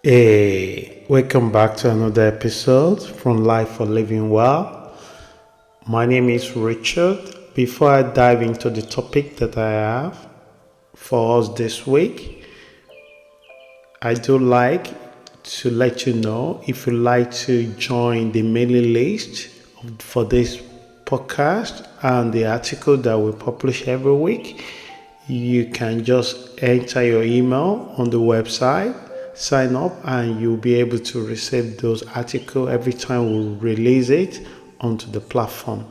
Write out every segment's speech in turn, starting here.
Hey, welcome back to another episode from Life for Living Well. My name is Richard. Before I dive into the topic that I have for us this week, I do like to let you know if you like to join the mailing list for this podcast and the article that we publish every week. You can just enter your email on the website, sign up, and you'll be able to receive those articles every time we release it onto the platform.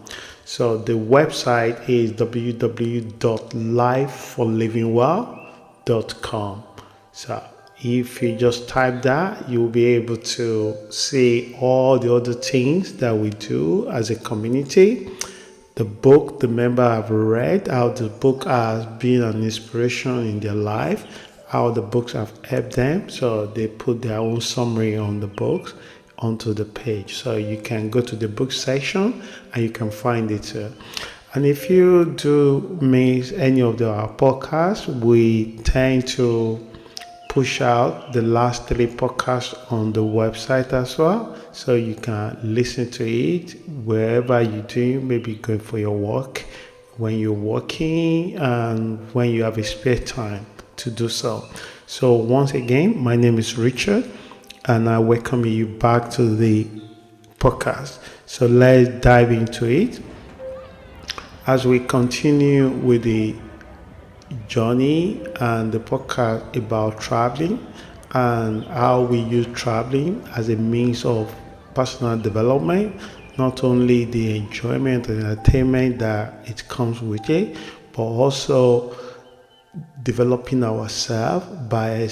So the website is www.lifeforlivingwell.com. So if you just type that, you'll be able to see all the other things that we do as a community. The book the member have read, how the book has been an inspiration in their life, how the books have helped them. So they put their own summary on the books onto the page. So you can go to the book section and you can find it. And if you do miss any of our podcasts, we tend to push out the last 3 podcasts on the website as well, so you can listen to it wherever you're doing, maybe going for your work, when you're working, and when you have a spare time to do so. So once again, my name is Richard, and I welcome you back to the podcast. So let's dive into it as we continue with the journey and the podcast about traveling and how we use traveling as a means of personal development, not only the enjoyment and entertainment that it comes with it, but also developing ourselves by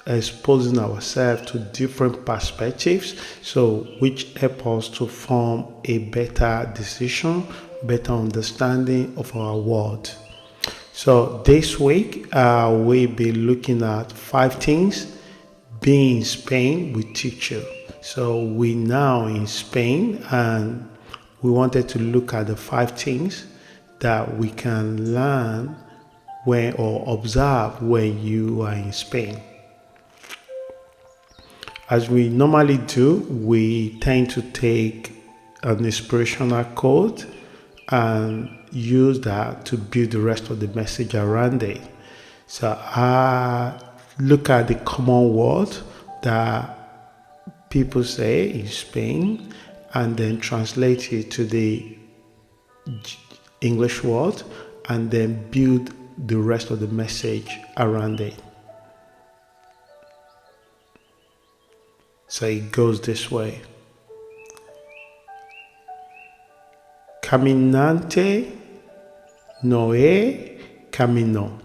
exposing ourselves to different perspectives, so which help us to form a better decision, better understanding of our world. So this week, we'll be looking at 5 things being in Spain will teach you. So we're now in Spain and we wanted to look at the 5 things that we can learn or observe when you are in Spain. As we normally do, we tend to take an inspirational quote and use that to build the rest of the message around it. So I look at the common word that people say in Spain and then translate it to the English word and then build the rest of the message around it. So it goes this way. Caminante no es camino.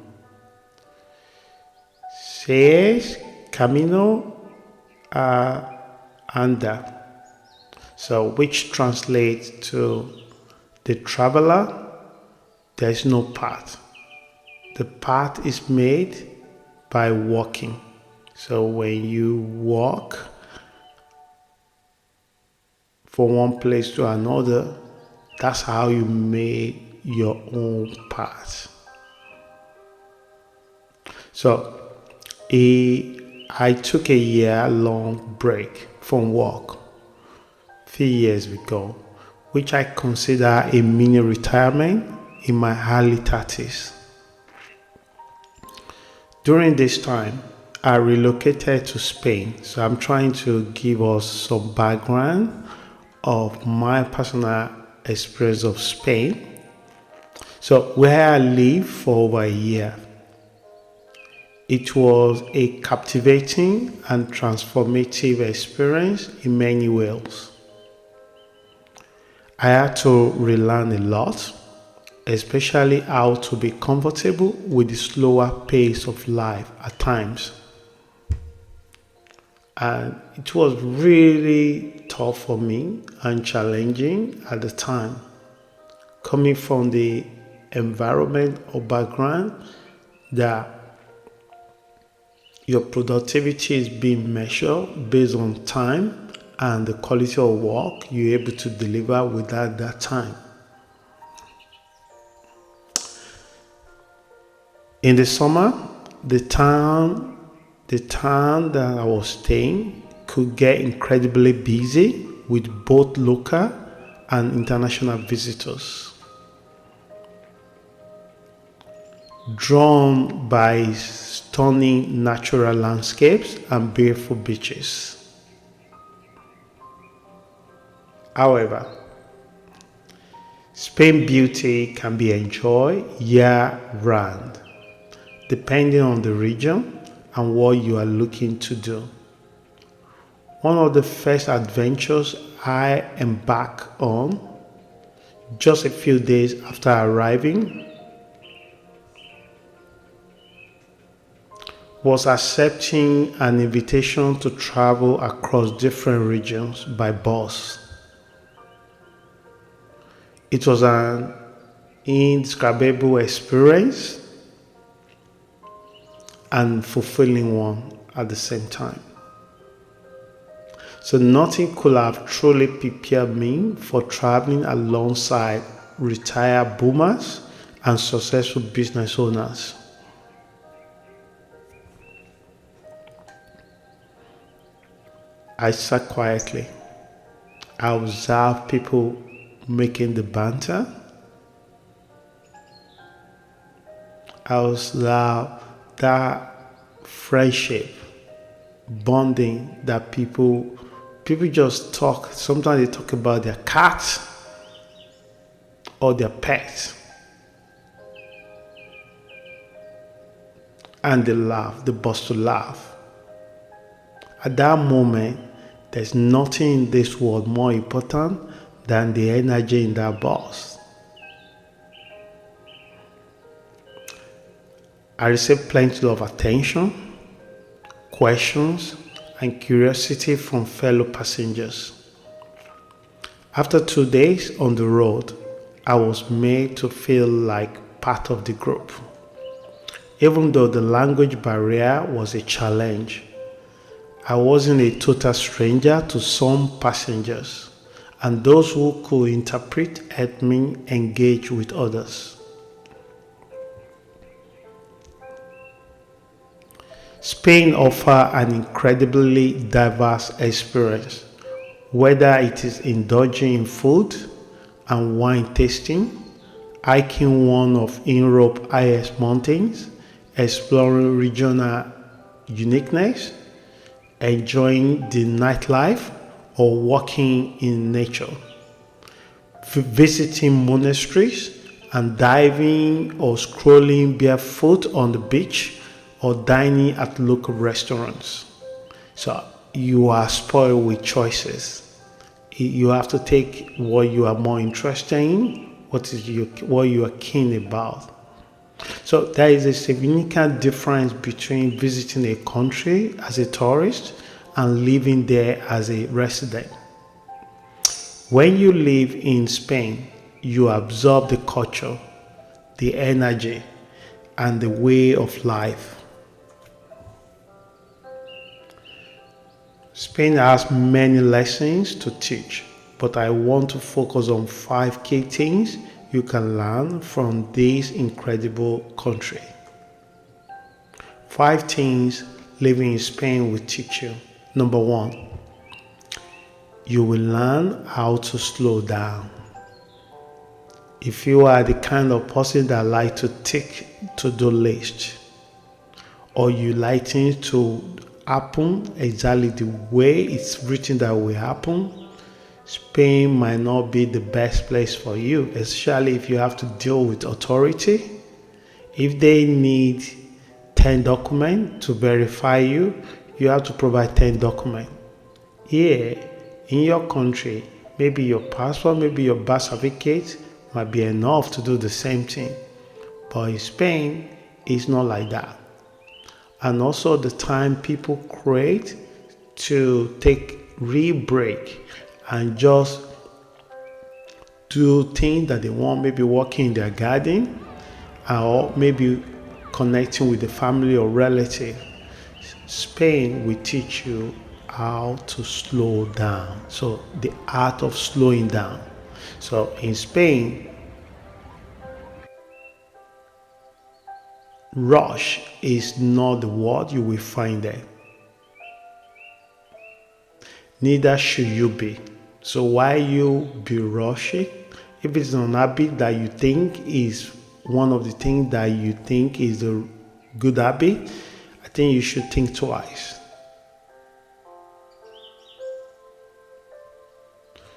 Se es camino a andar. So which translates to the traveler, there is no path. The path is made by walking. So when you walk from one place to another, that's how you make your own path. So I took a year-long break from work a few years ago, which I consider a mini retirement in my early 30s. During this time, I relocated to Spain. So I'm trying to give us some background of my personal experience of Spain. So where I lived for over a year, it was a captivating and transformative experience in many ways. I had to relearn a lot, especially how to be comfortable with the slower pace of life at times. And it was really tough for me and challenging at the time, coming from the environment or background that your productivity is being measured based on time and the quality of work you're able to deliver without that time. In the summer, the town The town that I was staying could get incredibly busy with both local and international visitors, drawn by stunning natural landscapes and beautiful beaches. However, Spain beauty can be enjoyed year-round, depending on the region and what you are looking to do. One of the first adventures I embarked on, just a few days after arriving, was accepting an invitation to travel across different regions by bus. It was an indescribable experience and fulfilling one at the same time. So nothing could have truly prepared me for traveling alongside retired boomers and successful business owners. I sat quietly. I observed people making the banter. I observed that friendship, bonding that people just talk. Sometimes they talk about their cats or their pets. And they laugh, they burst to laugh. At that moment, there's nothing in this world more important than the energy in that bus. I received plenty of attention, questions, and curiosity from fellow passengers. After 2 days on the road, I was made to feel like part of the group. Even though the language barrier was a challenge, I wasn't a total stranger to some passengers, and those who could interpret helped me engage with others. Spain offers an incredibly diverse experience, whether it is indulging in food and wine tasting, hiking one of Europe's highest mountains, exploring regional uniqueness, enjoying the nightlife, or walking in nature, visiting monasteries and diving or strolling barefoot on the beach, or dining at local restaurants. So you are spoiled with choices. You have to take what you are more interested in, what you are keen about. So there is a significant difference between visiting a country as a tourist and living there as a resident. When you live in Spain, you absorb the culture, the energy, and the way of life. Spain has many lessons to teach, but I want to focus on 5 key things you can learn from this incredible country. 5 things living in Spain will teach you. Number 1, you will learn how to slow down. If you are the kind of person that like to tick to-do list, or you like things to happen exactly the way it's written that will happen, Spain might not be the best place for you, especially if you have to deal with authority. If they need 10 documents to verify you, you have to provide 10 documents. Here, in your country, maybe your passport, maybe your birth certificate might be enough to do the same thing. But in Spain, it's not like that. And also the time people create to take real break and just do things that they want, maybe walking in their garden or maybe connecting with the family or relative. Spain will teach you how to slow down. So the art of slowing down. So in Spain, Rush is not the word you will find there. Neither should you be. So why you be rushing? If it's an habit that you think is one of the things that you think is a good habit, I think you should think twice.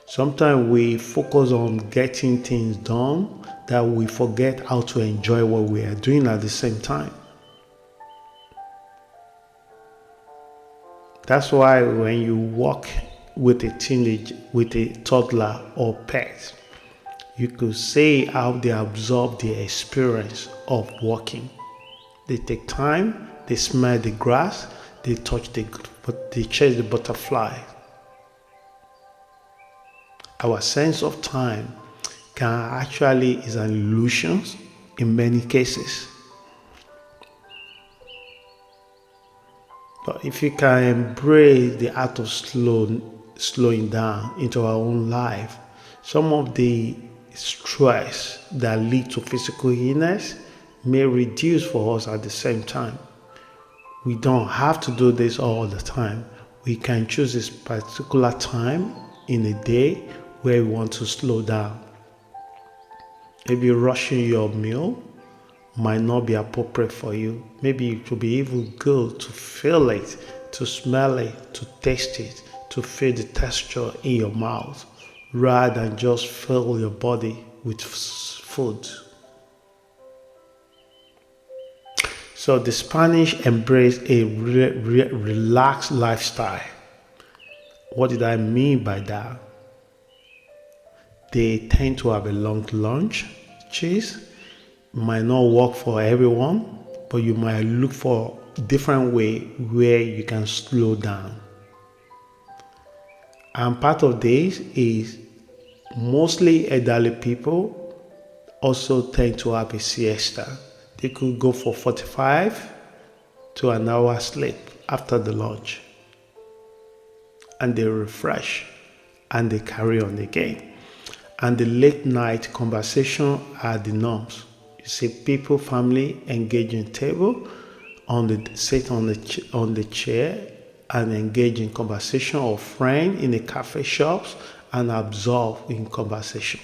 Sometimes we focus on getting things done that we forget how to enjoy what we are doing at the same time. That's why when you walk with a toddler or pet, you could see how they absorb the experience of walking. They take time, they smell the grass, they chase the butterfly. Our sense of time is an illusion in many cases. But if you can embrace the art of slowing down into our own life, some of the stress that lead to physical illness may reduce for us at the same time. We don't have to do this all the time. We can choose this particular time in a day where we want to slow down. Maybe rushing your meal might not be appropriate for you. Maybe it would be even good to feel it, to smell it, to taste it, to feel the texture in your mouth, rather than just fill your body with food. So the Spanish embrace a relaxed lifestyle. What did I mean by that? They tend to have a long lunch. Cheese might not work for everyone, but you might look for a different way where you can slow down. And part of this is mostly elderly people also tend to have a siesta. They could go for 45 to an hour sleep after the lunch. And they refresh and they carry on again. And the late night conversation are the norms. You see people, family engaging table, sit on the chair and engage in conversation, or friend in the cafe shops and absorb in conversation.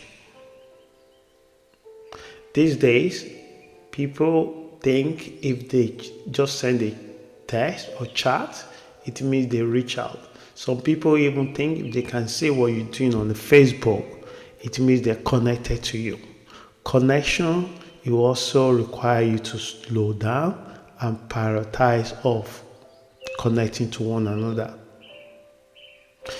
These days, people think if they just send a text or chat, it means they reach out. Some people even think if they can see what you're doing on the Facebook, it means they're connected to you. Connection will also require you to slow down and prioritize of connecting to one another.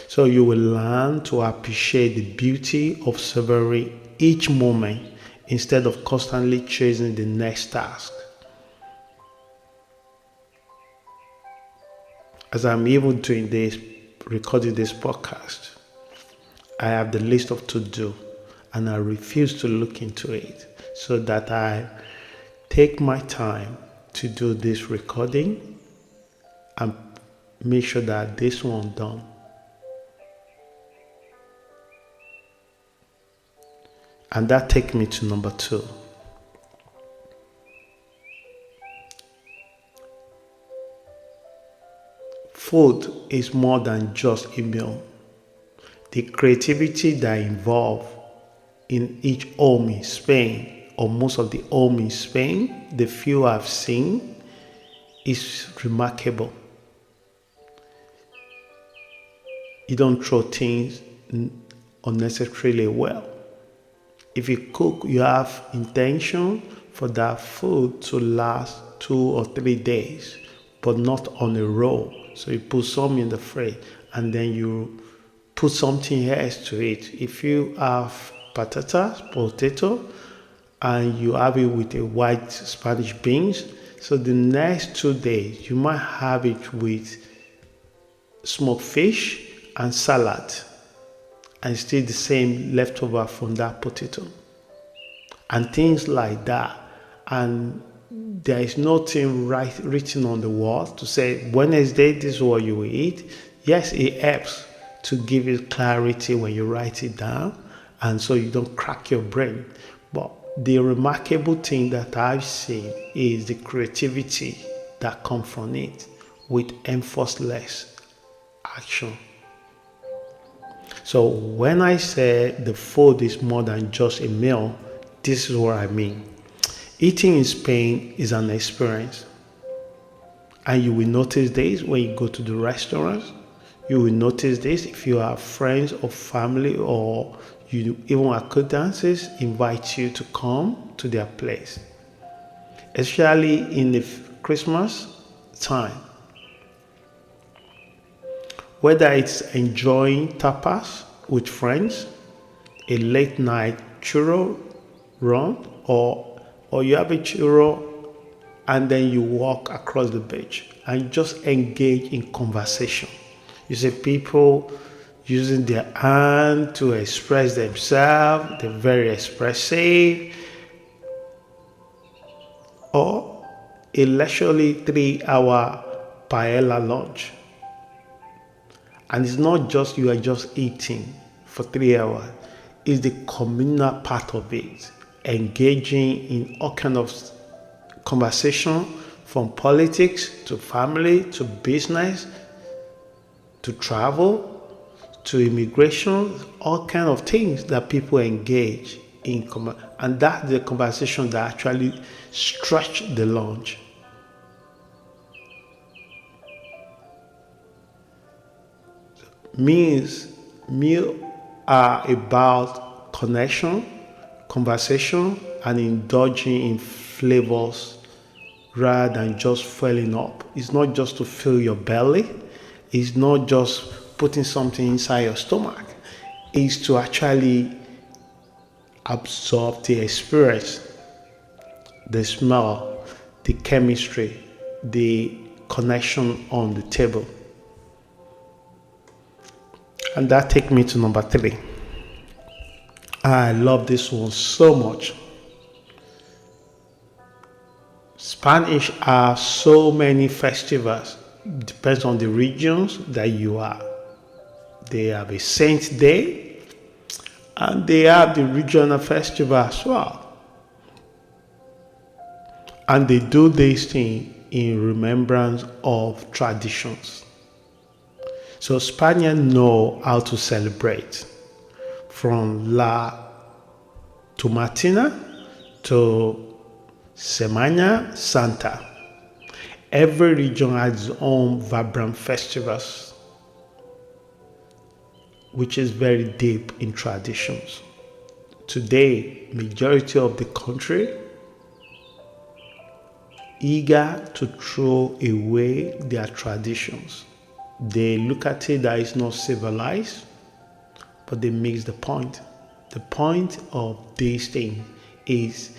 So you will learn to appreciate the beauty of savoring each moment instead of constantly chasing the next task. As I'm even doing this, recording this podcast, I have the list of to-do and I refuse to look into it so that I take my time to do this recording and make sure that this one done. And that takes me to number 2. Food is more than just a meal. The creativity that involved in each home in Spain, or most of the home in Spain, the few I've seen, is remarkable. You don't throw things unnecessarily well. If you cook, you have intention for that food to last 2 or 3 days, but not on a roll. So you put some in the fridge and then you put something else to it. If you have potato, and you have it with a white Spanish beans, so the next 2 days you might have it with smoked fish and salad, and still the same leftover from that potato, and things like that. And there is nothing written on the wall to say Wednesday this is what you will eat. Yes, it helps to give you clarity when you write it down, and so you don't crack your brain. But the remarkable thing that I've seen is the creativity that comes from it with enforceless action. So when I say the food is more than just a meal, this is what I mean. Eating in Spain is an experience. And you will notice this when you go to the restaurants. You will notice this if you have friends or family or you even acquaintances invite you to come to their place. Especially in the Christmas time. Whether it's enjoying tapas with friends, a late night churro run, or you have a churro and then you walk across the beach and just engage in conversation. You see people using their hand to express themselves, they're very expressive, or a leisurely 3-hour paella lunch. And it's not just you are just eating for 3 hours. It's the communal part of it. Engaging in all kind of conversation from politics to family to business to travel to immigration, all kind of things that people engage in. And that's the conversation that actually stretch the lunch. Meals are about connection, conversation, and indulging in flavors rather than just filling up. It's not just to fill your belly. It's not just putting something inside your stomach. It's to actually absorb the experience, the smell, the chemistry, the connection on the table. And that takes me to number 3. I love this one so much. Spanish have so many festivals. Depends on the regions that you are. They have a Saint Day and they have the regional festival as well. And they do this thing in remembrance of traditions. So Spaniards know how to celebrate, from La Tomatina to Semana Santa. Every region has its own vibrant festivals, which is very deep in traditions. Today, majority of the country eager to throw away their traditions. They look at it that it's not civilized, but they miss the point. The point of this thing is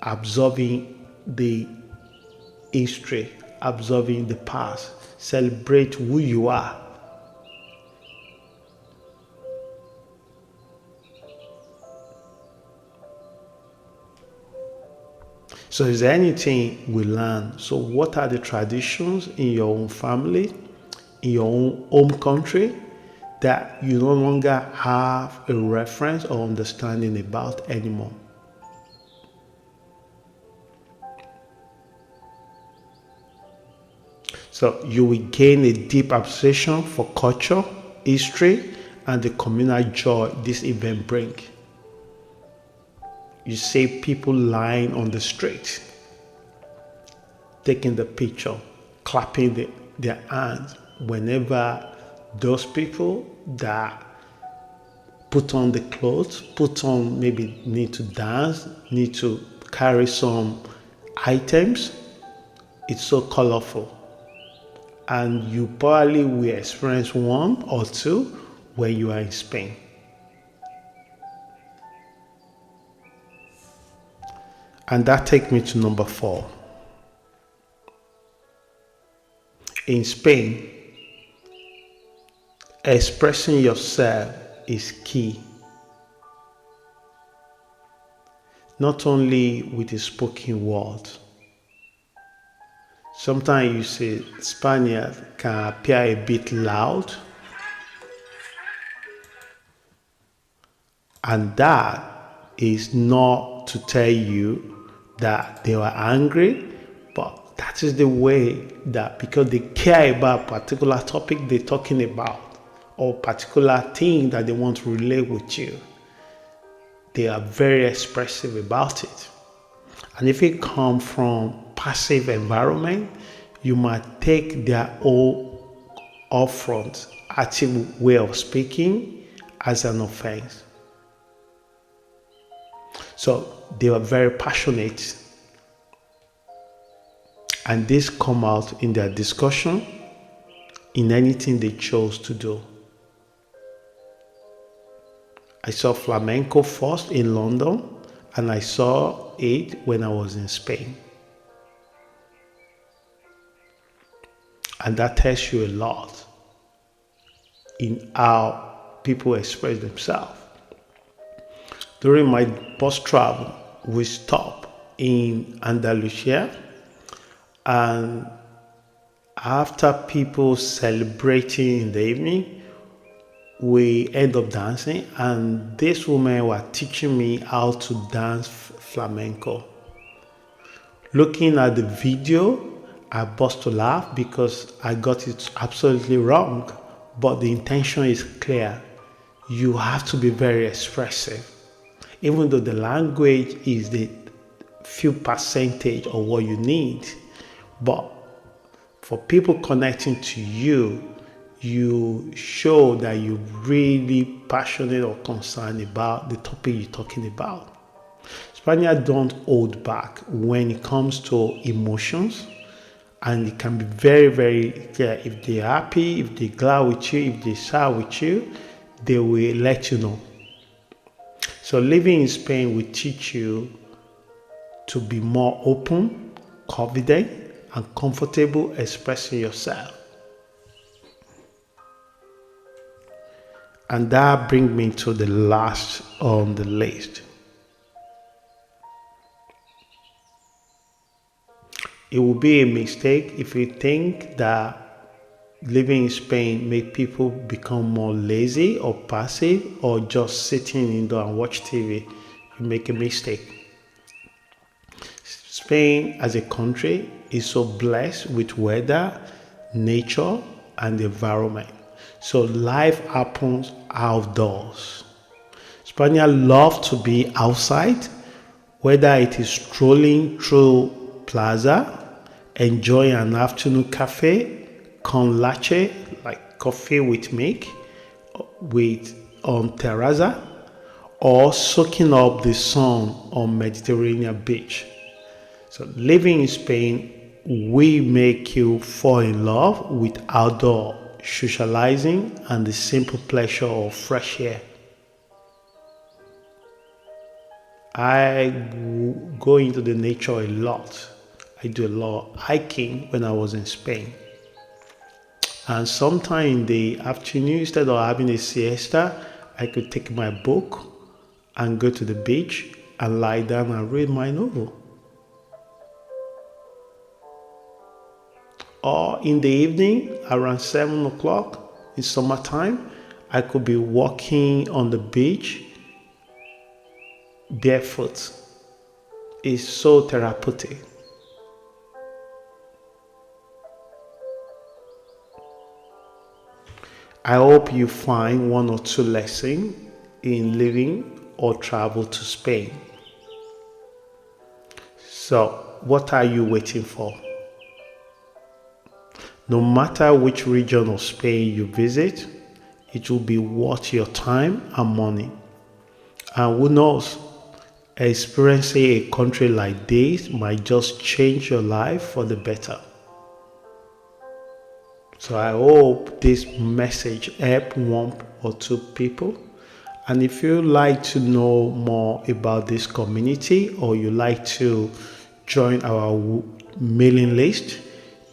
absorbing the history, absorbing the past, celebrate who you are. So is there anything we learn? So what are the traditions in your own family, in your own home country that you no longer have a reference or understanding about anymore? So you will gain a deep appreciation for culture, history, and the communal joy this event brings. You see people lying on the street, taking the picture, clapping their hands whenever those people that put on the clothes, maybe need to dance, need to carry some items. It's so colorful. And you probably will experience one or two when you are in Spain. And that takes me to number 4. In Spain, expressing yourself is key. Not only with the spoken word. Sometimes you see Spaniards can appear a bit loud, and that is not to tell you that they were angry, but that is the way that because they care about a particular topic they're talking about or particular thing that they want to relate with you, they are very expressive about it. And if it comes from passive environment, you might take their own upfront active way of speaking as an offense. So they were very passionate, and this come out in their discussion in anything they chose to do. I saw flamenco first in London, and I saw it when I was in Spain. And that tells you a lot in how people express themselves. During my bus travel, we stopped in Andalusia, and after people celebrating in the evening, we end up dancing, and this woman was teaching me how to dance flamenco. Looking at the video, I burst to laugh because I got it absolutely wrong, but the intention is clear. You have to be very expressive. Even though the language is the few percentage of what you need, but for people connecting to you, you show that you're really passionate or concerned about the topic you're talking about. Spaniards don't hold back when it comes to emotions, and it can be very, very clear. If they're happy, if they're glad with you, if they're sad with you, they will let you know. So living in Spain will teach you to be more open, confident, and comfortable expressing yourself. And that brings me to the last on the list. It will be a mistake if you think that living in Spain make people become more lazy or passive or just sitting indoor and watch TV. You make a mistake. Spain as a country is so blessed with weather, nature, and the environment. So life happens outdoors. Spaniards love to be outside, whether it is strolling through plaza, enjoying an afternoon cafe, con leche, like coffee with milk, with on terraza, or soaking up the sun on Mediterranean beach. So living in Spain will make you fall in love with outdoor socializing and the simple pleasure of fresh air. I go into the nature a lot. I do a lot of hiking when I was in Spain. And sometime in the afternoon, instead of having a siesta, I could take my book and go to the beach and lie down and read my novel. Or in the evening, around 7 o'clock in summertime, I could be walking on the beach barefoot. It's so therapeutic. I hope you find one or two lessons in living or travel to Spain. So, what are you waiting for? No matter which region of Spain you visit, it will be worth your time and money. And who knows, experiencing a country like this might just change your life for the better. So I hope this message helped one or two people. And if you like to know more about this community or you like to join our mailing list,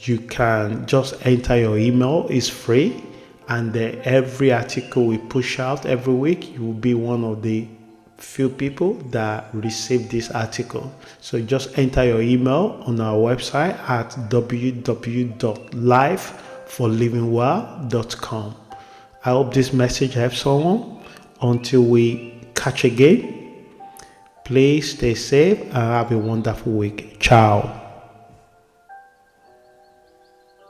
you can just enter your email. It's free, and then every article we push out every week, you will be one of the few people that receive this article. So just enter your email on our website at www.lifeforlivingwell.com. I hope this message helps someone. Until we catch again, Please stay safe and have a wonderful week. Ciao.